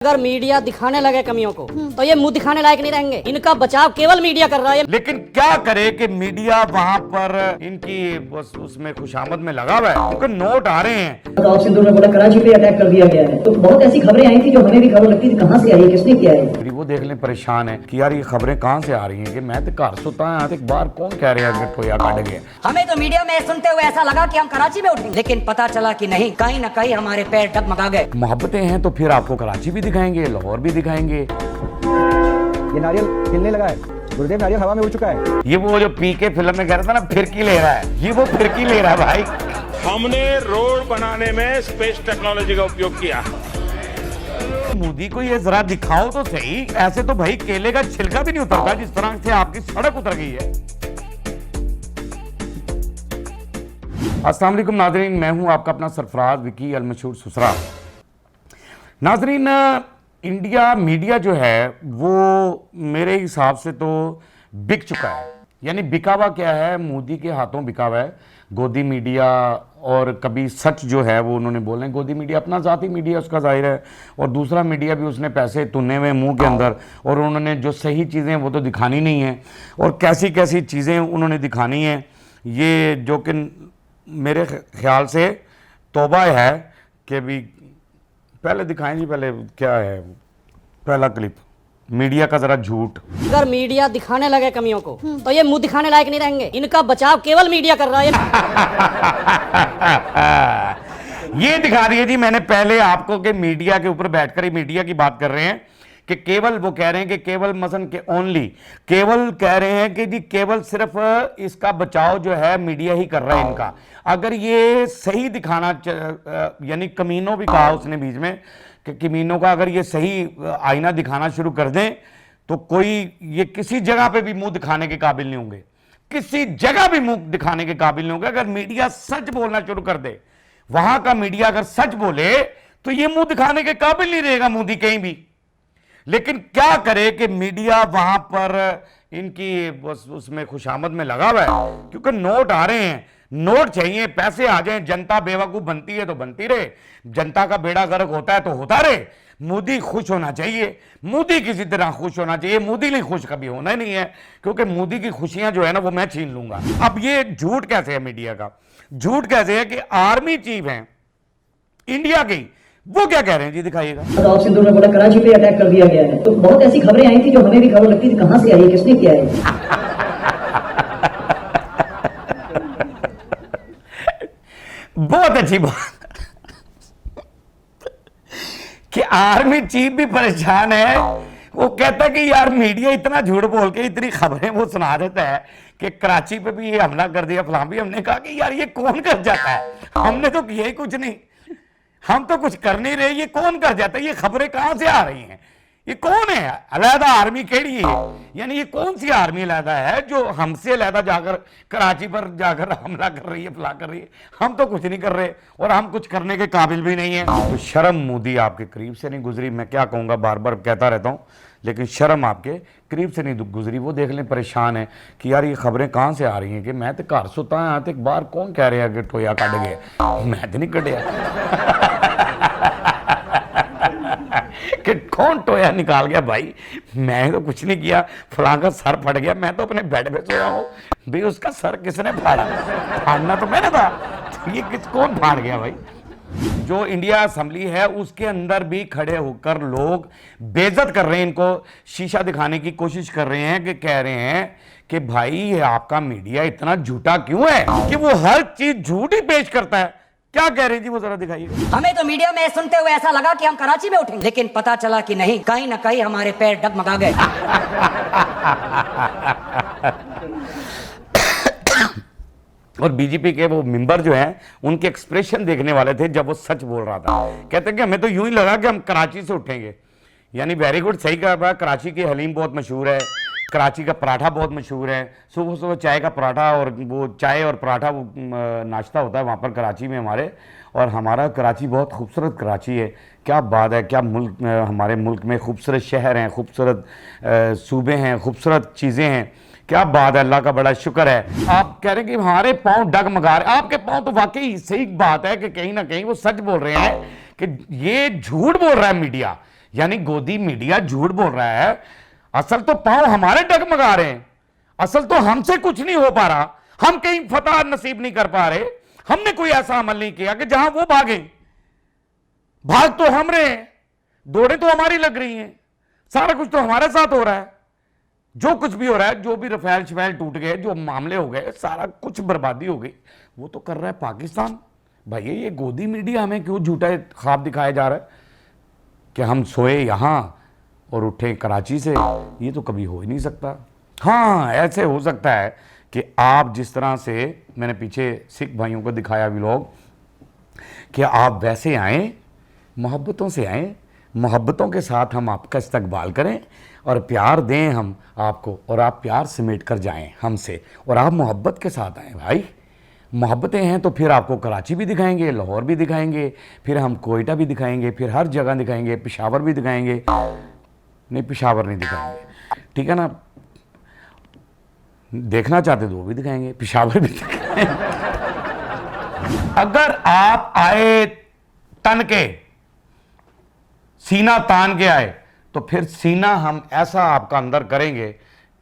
अगर मीडिया दिखाने लगे कमियों को तो ये मुंह दिखाने लायक नहीं रहेंगे। इनका बचाव केवल मीडिया कर रहा है। लेकिन क्या करे कि मीडिया वहां पर इनकी बस उसमें खुशामद में लगा हुआ है, क्योंकि नोट आ रहे हैं। नवाब सिंधु ने बोला कराची पे अटैक कर दिया गया है, तो बहुत ऐसी खबरें आई थी जो हमें भी खबर लगती थी कहां से आई है, किसने किया है। वो देख ले परेशान है कि यार ये खबरें कहां से आ रही हैं कि मैं तो घर सोता है एक बार कौन कह रहे हैं कि टोया काट गया। हमें तो मीडिया में सुनते हुए ऐसा लगा कि हम कराची में उठेंगे, लेकिन पता चला कि नहीं, कहीं न कहीं हमारे पैर डगमगा गए। मोहब्बतें हैं तो फिर आपको कराची भी दिखाएंगे, लाहौर भी दिखाएंगे। ये नारियल हिलने लगा है, गुरुदेव नारियल हवा में उड़ चुका है। ये वो जो पी के फिल्म में कह रहा था ना फिरकी ले रहा है, ये वो फिरकी ले रहा है भाई। हमने रोड बनाने में स्पेस टेक्नोलॉजी का उपयोग किया। मोदी को ये जरा दिखाओ तो सही, ऐसे तो भाई केले का छिलका भी नहीं उतरता जिस तरह से आपकी सड़क उतर गई है। अस्सलाम वालेकुम नाजरीन, मैं हूं आपका अपना सरफराज विकी अल मशहूर सुसरा। नाजरीन, इंडिया मीडिया जो है वो मेरे हिसाब से तो बिक चुका है। यानी बिकावा क्या है, मोदी के हाथों बिकावा है। गोदी मीडिया और कभी सच जो है वो उन्होंने बोले, गोदी मीडिया अपना ज़ाती मीडिया उसका जाहिर है, और दूसरा मीडिया भी उसने पैसे तुन्ने हुए मुंह के अंदर, और उन्होंने जो सही चीज़ें वो तो दिखानी नहीं है, और कैसी कैसी चीज़ें उन्होंने दिखानी है, ये जो कि मेरे ख्याल से तौबा है कि भी पहले दिखाएं जी। पहले क्या है, पहला क्लिप मीडिया का जरा झूठ। अगर मीडिया दिखाने लगे कमियों को तो ये मुंह दिखाने लायक नहीं रहेंगे। इनका बचाव केवल मीडिया कर रहा है। ये दिखा दिए जी मैंने पहले आपको कि मीडिया के ऊपर बैठकर ही मीडिया की बात कर रहे हैं कि केवल वो कह रहे हैं कि केवल मसन के ओनली केवल कह रहे हैं कि जी केवल सिर्फ इसका बचाव जो है मीडिया ही कर रहा है इनका। अगर ये सही दिखाना, यानी कमीनों भी कहा उसने बीच में कि कमीनों का अगर ये सही आईना दिखाना शुरू कर दें तो कोई ये किसी जगह पे भी मुंह दिखाने के काबिल नहीं होंगे, किसी जगह भी मुंह दिखाने के काबिल नहीं होंगे। अगर मीडिया सच बोलना शुरू कर दे, वहां का मीडिया अगर सच बोले तो ये मुंह दिखाने के काबिल नहीं रहेगा मोदी कहीं भी। लेकिन क्या करे कि मीडिया वहां पर इनकी बस उसमें खुशामद में लगा हुआ है, क्योंकि नोट आ रहे हैं, नोट चाहिए, पैसे आ जाएं, जनता बेवकूफ बनती है तो बनती रहे, जनता का बेड़ा गर्क होता है तो होता रहे। मोदी खुश होना चाहिए, मोदी किसी तरह खुश होना चाहिए। मोदी नहीं खुश कभी होना ही नहीं है, क्योंकि मोदी की खुशियां जो है ना वो मैं छीन लूंगा। अब ये झूठ कैसे है मीडिया का, झूठ कैसे है कि आर्मी चीफ हैं इंडिया की, वो क्या कह रहे हैं जी, दिखाइएगा। नवाब सिंधु ने बोला कराची पे अटैक कर दिया गया है, तो बहुत ऐसी खबरें आई थी जो हमें भी खबर लगती थी कहां से आई है, किसने किया है। बहुत अच्छी बात कि आर्मी चीफ भी परेशान है। वो कहता है कि यार मीडिया इतना झूठ बोल के इतनी खबरें वो सुना देता है कि कराची पे भी ये हमला कर दिया, फलां भी। हमने कहा कि यार ये कौन कर जाता है, हमने तो किया ही कुछ नहीं, हम तो कुछ कर नहीं रहे, ये कौन कर जाता है, ये खबरें कहां से आ रही हैं, ये कौन है, अलहदा आर्मी केड़ी है, यानी ये कौन सी आर्मी अलहदा है जो हमसे अलहदा जाकर कराची पर जाकर हमला कर रही है, फला कर रही है। हम तो कुछ नहीं कर रहे और हम कुछ करने के काबिल भी नहीं है। तो शर्म मोदी आपके करीब से नहीं गुजरी। मैं क्या कहूँगा, बार बार कहता रहता हूँ, लेकिन शर्म आपके करीब से नहीं गुजरी। वो देख लें परेशान है कि यार ये खबरें कहाँ से आ रही हैं कि मैं तो घर सोता है एक बार कौन कह रहा है कि टोया कट गया, मैं तो नहीं कटिया कि कौन टोया निकाल गया भाई, मैं तो कुछ नहीं किया, फलां का सर फट गया, मैं तो अपने बेड पे सोया हूँ भाई। उसका सर किसने फाड़ा, फाड़ना तो मैंने था, तो ये कौन फाड़ गया भाई। जो इंडिया असेंबली है उसके अंदर भी खड़े होकर लोग बेइज्जत कर रहे हैं, इनको शीशा दिखाने की कोशिश कर रहे हैं कि कह रहे हैं कि भाई ये आपका मीडिया इतना झूठा क्यों है कि वो हर चीज झूठ ही पेश करता है। क्या कह रहे हैं जी, वो जरा दिखाइए। हमें तो मीडिया में सुनते हुए ऐसा लगा कि हम कराची में उठेंगे, लेकिन पता चला कि नहीं, कहीं न कहीं हमारे पैर डगमगा गए। और बीजेपी के वो मेंबर जो हैं उनके एक्सप्रेशन देखने वाले थे जब वो सच बोल रहा था। कहते हैं कि हमें तो यूं ही लगा कि हम कराची से उठेंगे। यानी वेरी गुड, सही कह रहा है। कराची की हलीम बहुत मशहूर है, कराची का पराठा बहुत मशहूर है। सुबह सुबह चाय का पराठा, और वो चाय और पराठा वो नाश्ता होता है वहाँ पर कराची में हमारे। और हमारा कराची बहुत खूबसूरत कराची है, क्या बात है, क्या मुल्क, हमारे मुल्क में खूबसूरत शहर हैं, खूबसूरत सूबे हैं, खूबसूरत चीज़ें हैं, क्या बात है, अल्लाह का बड़ा शुक्र है। आप कह रहे हैं कि हमारे पाँव डगमगा रहे, आपके पाँव तो वाकई सही बात है कि कहीं ना कहीं वो सच बोल रहे हैं कि ये झूठ बोल रहा है मीडिया यानी गोदी मीडिया झूठ बोल रहा है, असल तो पांव हमारे डगमगा रहे हैं, असल तो हमसे कुछ नहीं हो पा रहा, हम कहीं फतह नसीब नहीं कर पा रहे, हमने कोई ऐसा अमल नहीं किया कि जहां वो भागे। भाग तो हम रहे हैं, दौड़े तो हमारी लग रही हैं, सारा कुछ तो हमारे साथ हो रहा है। जो कुछ भी हो रहा है, जो भी रफेल शफेल टूट गए, जो मामले हो गए, सारा कुछ बर्बादी हो गई, वो तो कर रहा है पाकिस्तान। भाई ये गोदी मीडिया हमें क्यों झूठा ख्वाब दिखाया जा रहा है कि हम सोए यहां और उठे कराची से? ये तो कभी हो ही नहीं सकता। हाँ, ऐसे हो सकता है कि आप जिस तरह से मैंने पीछे सिख भाइयों को दिखाया व्लॉग, कि आप वैसे आए, मोहब्बतों से आए, मोहब्बतों के साथ हम आपका इस्तकबाल करें और प्यार दें हम आपको, और आप प्यार समेट कर जाएं हमसे, और आप मोहब्बत के साथ आएँ। भाई मोहब्बतें हैं तो फिर आपको कराची भी दिखाएंगे, लाहौर भी दिखाएंगे, फिर हम कोयटा भी दिखाएंगे, फिर हर जगह दिखाएंगे, पेशावर भी दिखाएंगे। नहीं, पेशावर नहीं दिखाएंगे, ठीक है ना? देखना चाहते तो वो भी दिखाएंगे, पेशावर भी दिखाएंगे। अगर आप आए तन के, सीना तान के आए, तो फिर सीना हम ऐसा आपका अंदर करेंगे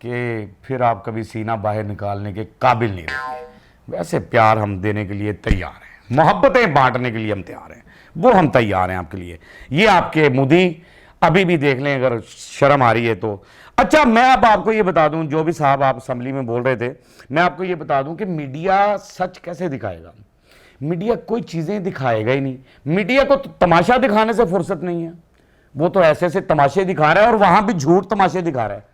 कि फिर आप कभी सीना बाहर निकालने के काबिल नहीं रहेंगे। वैसे प्यार हम देने के लिए तैयार हैं, मोहब्बतें बांटने के लिए हम तैयार हैं, वो हम तैयार हैं आपके लिए। ये आपके मोदी अभी भी देख लें, अगर शर्म आ रही है तो। अच्छा, मैं अब आपको ये बता दूं, जो भी साहब आप असम्बली में बोल रहे थे, मैं आपको ये बता दूं कि मीडिया सच कैसे दिखाएगा? मीडिया कोई चीज़ें दिखाएगा ही नहीं। मीडिया को तो तमाशा दिखाने से फुर्सत नहीं है, वो तो ऐसे ऐसे तमाशे दिखा रहा है, और वहां भी झूठ तमाशे दिखा रहा है।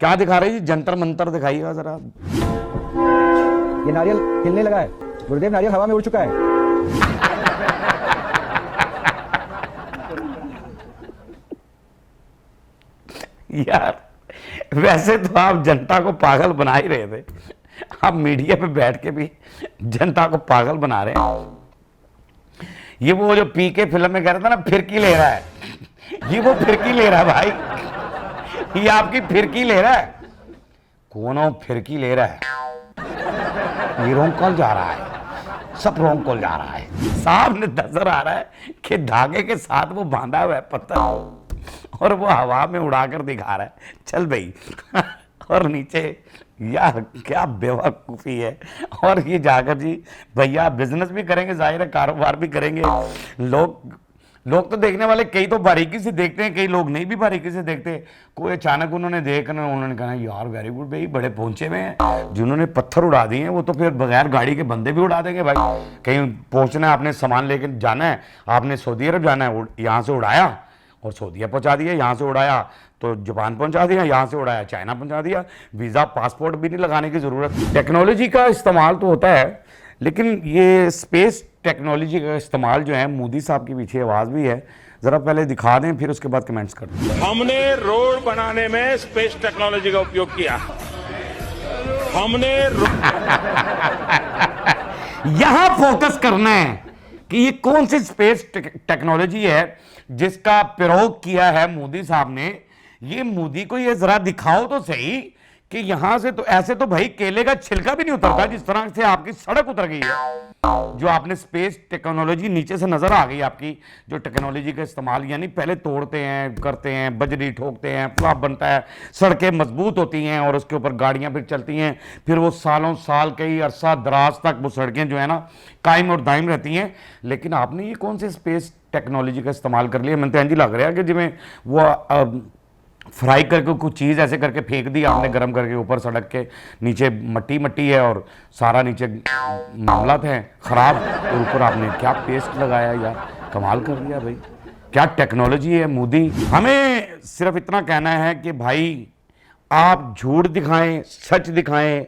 क्या दिखा रहे हैं? जंतर मंतर दिखाइएगा जरा। ये नारियल हिलने लगा है, गुरुदेव नारियल हवा में उड़ चुका है। यार वैसे तो आप जनता को पागल बना ही रहे थे, आप मीडिया पे बैठ के भी जनता को पागल बना रहे हैं। ये वो जो पीके फिल्म में कह रहा था ना, फिरकी ले रहा है, ये वो फिरकी ले रहा है भाई, ये आपकी फिरकी ले रहा है। कौन हो फिरकी ले रहा है? ये रोंग कॉल जा रहा है, सब रोंग कॉल जा रहा है। साहब ने नजर आ रहा है कि धागे के साथ वो बांधा हुआ है पत्थर, और वो हवा में उड़ाकर दिखा रहा है, चल भाई। और नीचे, यार क्या बेवकूफ़ी है। और ये जाकर जी भैया बिजनेस भी करेंगे, जाहिर है कारोबार भी करेंगे। लोग तो देखने वाले कई तो बारीकी से देखते हैं, कई लोग नहीं भी बारीकी से देखते। कोई अचानक उन्होंने देखना, उन्होंने कहा यार वेरी गुड भाई, बड़े पहुंचे हुए हैं। जिन्होंने पत्थर उड़ा दिए हैं वो तो फिर बगैर गाड़ी के बंदे भी उड़ा देंगे भाई। कहीं पहुंचना है, आपने सामान लेकर जाना है, आपने सऊदी अरब जाना है, यहाँ से उड़ाया और सऊदीया पहुंचा दिया, यहाँ से उड़ाया तो जापान पहुंचा दिया, यहाँ से उड़ाया चाइना पहुंचा दिया। वीज़ा पासपोर्ट भी नहीं लगाने की ज़रूरत। टेक्नोलॉजी का इस्तेमाल तो होता है, लेकिन ये स्पेस टेक्नोलॉजी का इस्तेमाल जो है, मोदी साहब के पीछे आवाज़ भी है। ज़रा पहले दिखा दें, फिर उसके बाद कमेंट्स कर दें। हमने रोड बनाने में स्पेस टेक्नोलॉजी का उपयोग किया। हमने यहां फोकस करना है कि ये कौन सी स्पेस टेक्नोलॉजी है जिसका प्रयोग किया है मोदी साहब ने। ये मोदी को ये जरा दिखाओ तो सही कि यहां से तो ऐसे तो भाई केले का छिलका भी नहीं उतरता जिस तरह से आपकी सड़क उतर गई है। जो आपने स्पेस टेक्नोलॉजी नीचे से नजर आ गई आपकी, जो टेक्नोलॉजी का इस्तेमाल, यानी पहले तोड़ते हैं, करते हैं, बजरी ठोकते हैं, प्लाब बनता है, सड़कें मजबूत होती हैं और उसके ऊपर गाड़ियां फिर चलती हैं, फिर वो सालों साल कई अरसा दराज तक वो सड़कें जो है ना कायम और दायम रहती हैं। लेकिन आपने ये कौन से स्पेस टेक्नोलॉजी का इस्तेमाल कर लिया? मैंने तो इंज लग रहा है कि जिमें वो फ्राई करके कुछ चीज़ ऐसे करके फेंक दी आपने गर्म करके, ऊपर सड़क के नीचे मट्टी मट्टी है और सारा नीचे मामला है ख़राब, और ऊपर आपने क्या पेस्ट लगाया यार, कमाल कर दिया भाई। क्या टेक्नोलॉजी है मोदी। हमें सिर्फ इतना कहना है कि भाई आप झूठ दिखाएं, सच दिखाएं,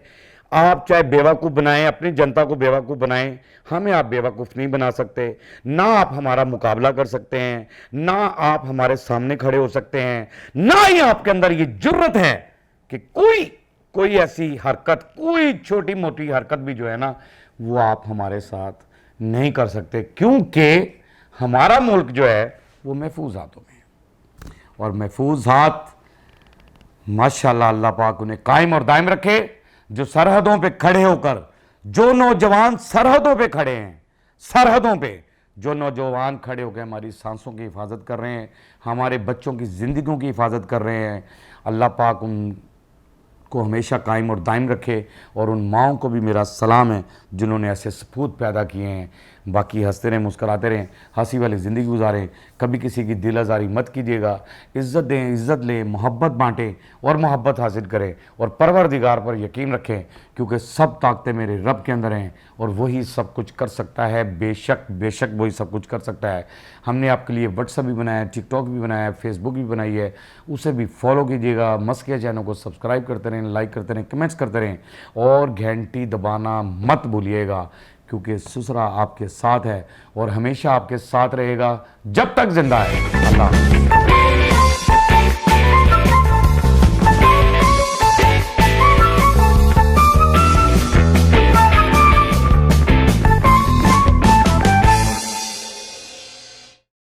आप चाहे बेवकूफ़ बनाएं, अपनी जनता को बेवकूफ़ बनाएं, हमें आप बेवकूफ़ नहीं बना सकते। ना आप हमारा मुकाबला कर सकते हैं, ना आप हमारे सामने खड़े हो सकते हैं, ना ही आपके अंदर ये जुर्रत है कि कोई ऐसी हरकत, कोई छोटी मोटी हरकत भी जो है ना वो आप हमारे साथ नहीं कर सकते, क्योंकि हमारा मुल्क जो है वो महफूज हाथों में है। और महफूज हाथ माशाल्लाह अल्लाह पाक उन्हें कायम और दायम रखे। जो सरहदों पे खड़े होकर, जो नौजवान सरहदों पे खड़े हैं, सरहदों पे जो नौजवान खड़े होकर हमारी सांसों की हिफाजत कर रहे हैं, हमारे बच्चों की ज़िंदगियों की हिफाजत कर रहे हैं, अल्लाह पाक उनको हमेशा कायम और दायम रखे। और उन माओं को भी मेरा सलाम है जिन्होंने ऐसे सपूत पैदा किए हैं। बाकी हंसते रहें, मुस्कुराते रहें, हंसी वाली ज़िंदगी गुजारें, कभी किसी की दिल आज़ारी मत कीजिएगा। इज़्ज़त दें, इज़्ज़त लें, मोहब्बत बांटें और मोहब्बत हासिल करें और परवरदिगार पर यकीन रखें, क्योंकि सब ताकतें मेरे रब के अंदर हैं और वही सब कुछ कर सकता है। बेशक बेशक वही सब कुछ कर सकता है। हमने आपके लिए व्हाट्सएप भी बनाया है, टिकटॉक भी बनाया है, फेसबुक भी बनाई है, उसे भी फॉलो कीजिएगा। मस्किया चैनल को सब्सक्राइब करते रहें, लाइक करते रहें, कमेंट्स करते रहें और घंटी दबाना मत भूलिएगा, क्योंकि सुसरा आपके साथ है और हमेशा आपके साथ रहेगा जब तक जिंदा है। अल्लाह।